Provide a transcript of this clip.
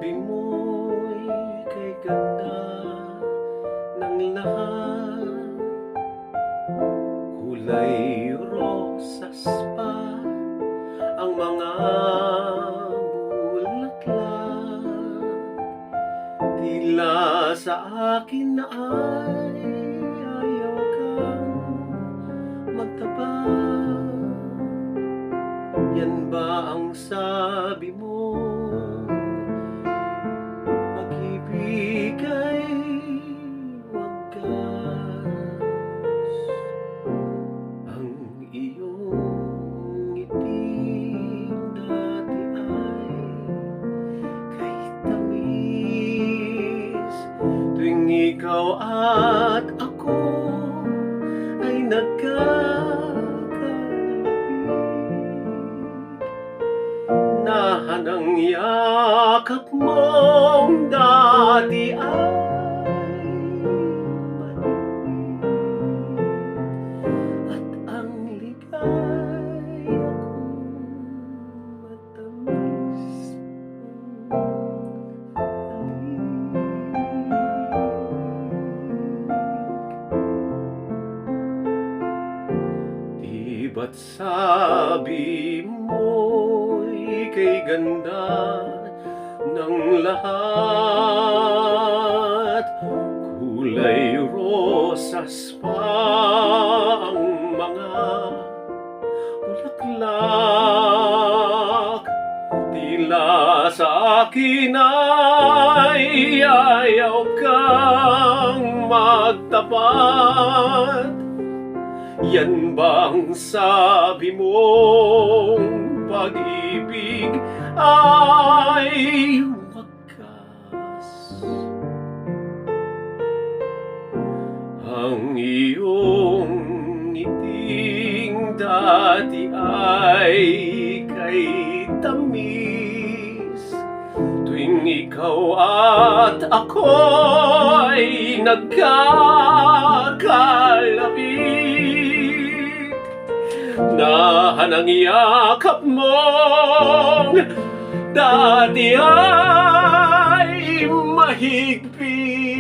sabi mo'y kay ganda ng lahat. Kulay rosas pa ang mga bulaklak. Tila sa akin ay ayaw kang magtabang. Yan ba ang sabi mo? Pag-ibig ay wagas. Ang iyong ngiti dati ay kay tamis. Tuwing ikaw at ako ay nahanang yakap mong dati ay mahigpit, at ang ligay akong matamis di ba't sabi mo'y kay ganda ng lahat? Kulay rosas pa ang mga bulaklak. Tila sa akin ay ayaw kang magtapat. Yan bang sabi mong pag-ibig ay wagas? Ang iyong ngiting dati ay kay tamis. Tuwing ikaw at ako ay nagkakalapit, nahanang yakap mong dati ay mahigpit.